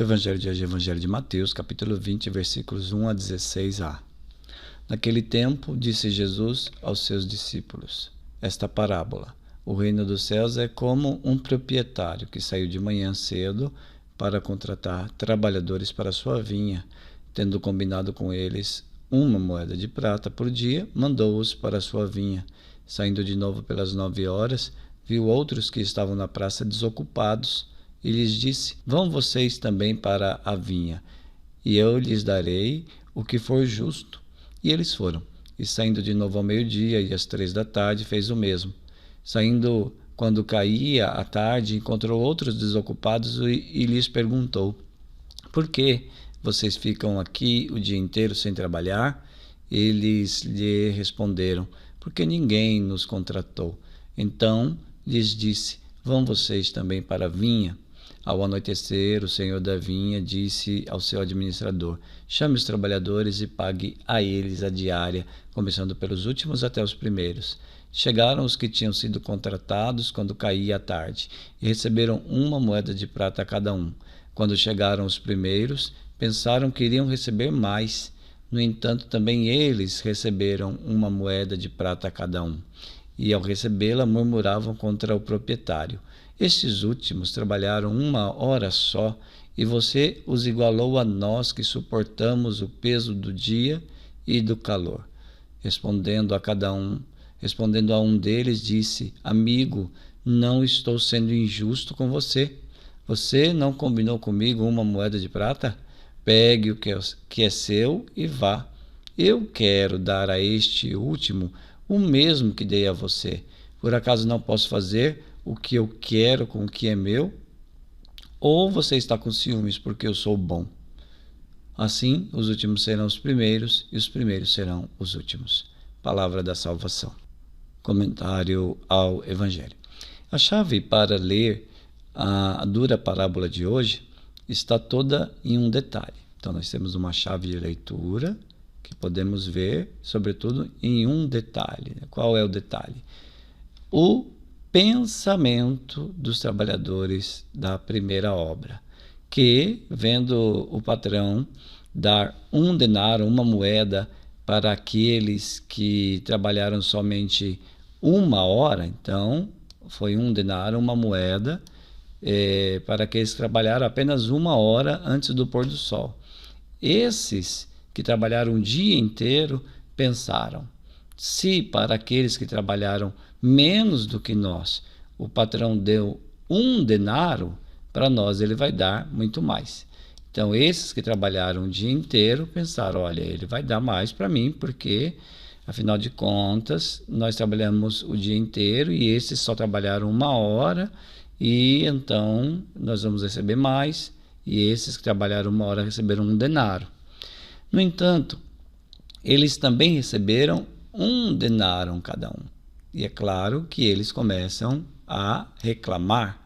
Evangelho de hoje é o Evangelho de Mateus, capítulo 20, versículos 1 a 16a. Naquele tempo, disse Jesus aos seus discípulos esta parábola: O reino dos céus é como um proprietário que saiu de manhã cedo para contratar trabalhadores para sua vinha. Tendo combinado com eles uma moeda de prata por dia, mandou-os para a sua vinha. Saindo de novo pelas 9 horas, viu outros que estavam na praça desocupados, e lhes disse: Vão vocês também para a vinha, e eu lhes darei o que for justo. E eles foram. E saindo de novo ao meio-dia e às 3 da tarde, fez o mesmo. Saindo, quando caía a tarde, encontrou outros desocupados e lhes perguntou: Por que vocês ficam aqui o dia inteiro sem trabalhar? Eles lhe responderam: Porque ninguém nos contratou. Então lhes disse: Vão vocês também para a vinha. Ao anoitecer, o senhor da vinha disse ao seu administrador: Chame os trabalhadores e pague a eles a diária, começando pelos últimos até os primeiros. Chegaram os que tinham sido contratados quando caía a tarde, e receberam uma moeda de prata a cada um. Quando chegaram os primeiros, pensaram que iriam receber mais. No entanto, também eles receberam uma moeda de prata a cada um. E ao recebê-la, murmuravam contra o proprietário: Estes últimos trabalharam 1 hora só, e você os igualou a nós que suportamos o peso do dia e do calor. Respondendo a um deles, disse: Amigo, não estou sendo injusto com você. Você não combinou comigo uma moeda de prata? Pegue o que é seu e vá. Eu quero dar a este último o mesmo que dei a você. Por acaso não posso fazer o que eu quero com o que é meu? Ou você está com ciúmes porque eu sou bom? Assim, os últimos serão os primeiros e os primeiros serão os últimos. Palavra da salvação. Comentário ao Evangelho. A chave para ler a dura parábola de hoje está toda em um detalhe. Então, nós temos uma chave de leitura que podemos ver, sobretudo, em um detalhe. Qual é o detalhe? O pensamento dos trabalhadores da primeira obra, que, vendo o patrão dar 1 denário, uma moeda, para aqueles que trabalharam somente 1 hora, então foi 1 denário, uma moeda, para aqueles que trabalharam apenas 1 hora antes do pôr do sol. Esses que trabalharam o dia inteiro pensaram: se para aqueles que trabalharam menos do que nós o patrão deu 1 denário, para nós ele vai dar muito mais. Então, esses que trabalharam o dia inteiro pensaram: olha, ele vai dar mais para mim, porque, afinal de contas, nós trabalhamos o dia inteiro e esses só trabalharam 1 hora, e então nós vamos receber mais, e esses que trabalharam 1 hora receberam 1 denário. No entanto, eles também receberam 1 denário cada um. E é claro que eles começam a reclamar.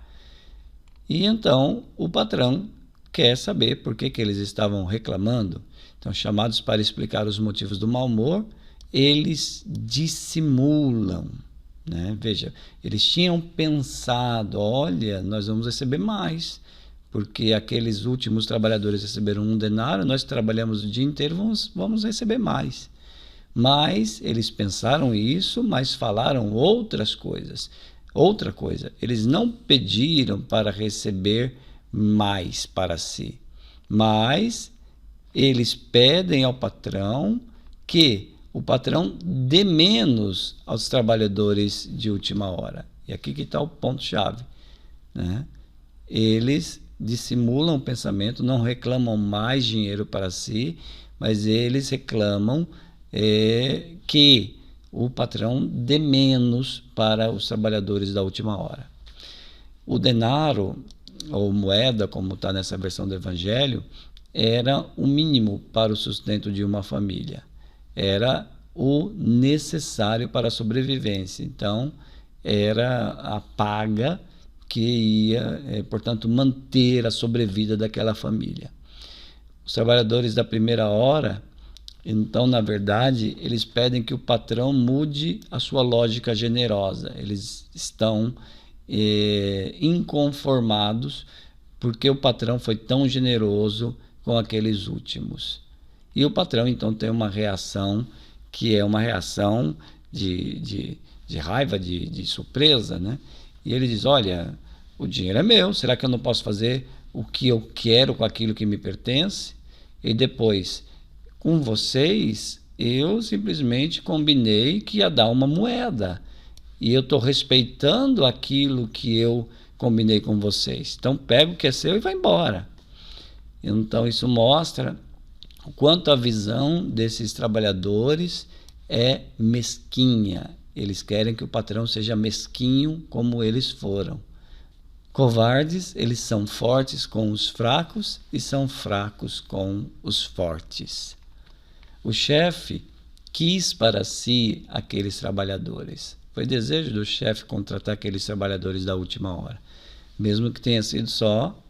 E então o patrão quer saber por que eles estavam reclamando. Então, chamados para explicar os motivos do mau humor, eles dissimulam, né? Veja, eles tinham pensado: olha, nós vamos receber mais, porque aqueles últimos trabalhadores receberam 1 denário, nós trabalhamos o dia inteiro, vamos receber mais. Mas eles pensaram isso, mas falaram outras coisas. Outra coisa, eles não pediram para receber mais para si, mas eles pedem ao patrão que o patrão dê menos aos trabalhadores de última hora. E aqui que está o ponto-chave, né? Eles dissimulam o pensamento, não reclamam mais dinheiro para si, mas eles reclamam que o patrão dê menos para os trabalhadores da última hora. O denário, ou moeda, como está nessa versão do Evangelho, era o mínimo para o sustento de uma família. Era o necessário para a sobrevivência. Então, era a paga que ia, portanto, manter a sobrevida daquela família. Os trabalhadores da primeira hora, então, na verdade, eles pedem que o patrão mude a sua lógica generosa. Eles estão inconformados porque o patrão foi tão generoso com aqueles últimos. E o patrão então tem uma reação que é uma reação de raiva, de surpresa, né? E ele diz, olha, o dinheiro é meu, será que eu não posso fazer o que eu quero com aquilo que me pertence? E depois, com vocês, eu simplesmente combinei que ia dar uma moeda. E eu estou respeitando aquilo que eu combinei com vocês. Então, pega o que é seu e vai embora. Então, isso mostra o quanto a visão desses trabalhadores é mesquinha. Eles querem que o patrão seja mesquinho como eles foram. Covardes, eles são fortes com os fracos e são fracos com os fortes. O chefe quis para si aqueles trabalhadores. Foi desejo do chefe contratar aqueles trabalhadores da última hora, mesmo que tenha sido só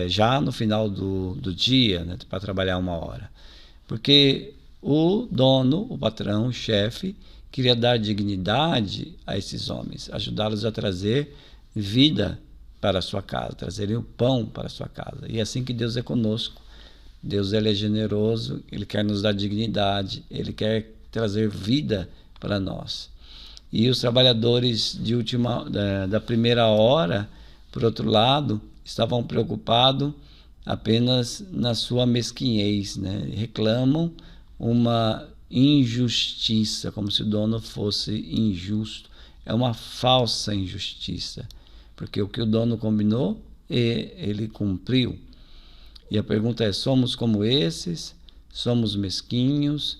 já no final do dia, né, para trabalhar 1 hora. Porque o dono, o patrão, o chefe, queria dar dignidade a esses homens, ajudá-los a trazer vida para a sua casa, trazerem o pão para a sua casa. E é assim que Deus é conosco. Deus, ele é generoso, ele quer nos dar dignidade, ele quer trazer vida para nós. E os trabalhadores da primeira hora, por outro lado, estavam preocupados apenas na sua mesquinhez, né? Reclamam uma injustiça, como se o dono fosse injusto. É uma falsa injustiça, porque o que o dono combinou, ele cumpriu. E a pergunta é, somos como esses? Somos mesquinhos?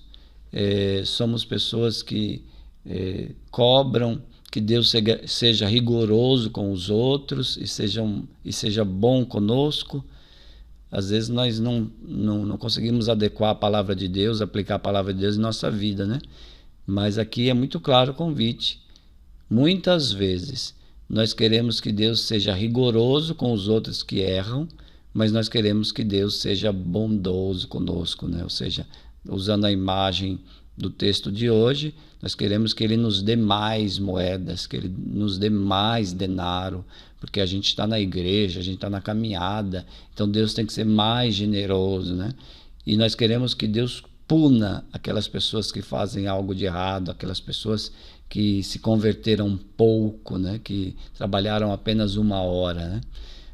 Somos pessoas que cobram que Deus seja rigoroso com os outros e seja bom conosco? Às vezes nós não conseguimos adequar a palavra de Deus, aplicar a palavra de Deus em nossa vida, né? Mas aqui é muito claro o convite. Muitas vezes nós queremos que Deus seja rigoroso com os outros que erram, mas nós queremos que Deus seja bondoso conosco, né? Ou seja, usando a imagem do texto de hoje, nós queremos que Ele nos dê mais moedas, que Ele nos dê mais denaro, porque a gente está na igreja, a gente está na caminhada, então Deus tem que ser mais generoso, né? E nós queremos que Deus puna aquelas pessoas que fazem algo de errado, aquelas pessoas que se converteram pouco, né? Que trabalharam apenas 1 hora, né?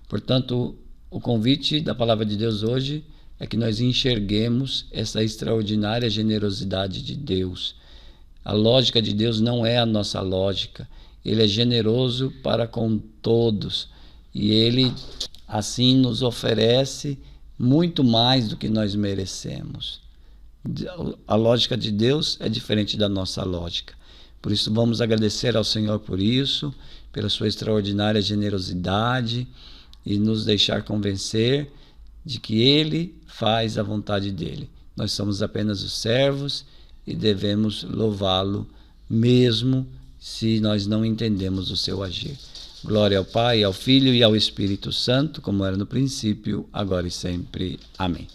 Portanto, o convite da palavra de Deus hoje é que nós enxerguemos essa extraordinária generosidade de Deus. A lógica de Deus não é a nossa lógica. Ele é generoso para com todos e Ele assim nos oferece muito mais do que nós merecemos. A lógica de Deus é diferente da nossa lógica. Por isso vamos agradecer ao Senhor por isso, pela sua extraordinária generosidade e nos deixar convencer de que Ele faz a vontade dEle. Nós somos apenas os servos e devemos louvá-lo, mesmo se nós não entendemos o seu agir. Glória ao Pai, ao Filho e ao Espírito Santo, como era no princípio, agora e sempre. Amém.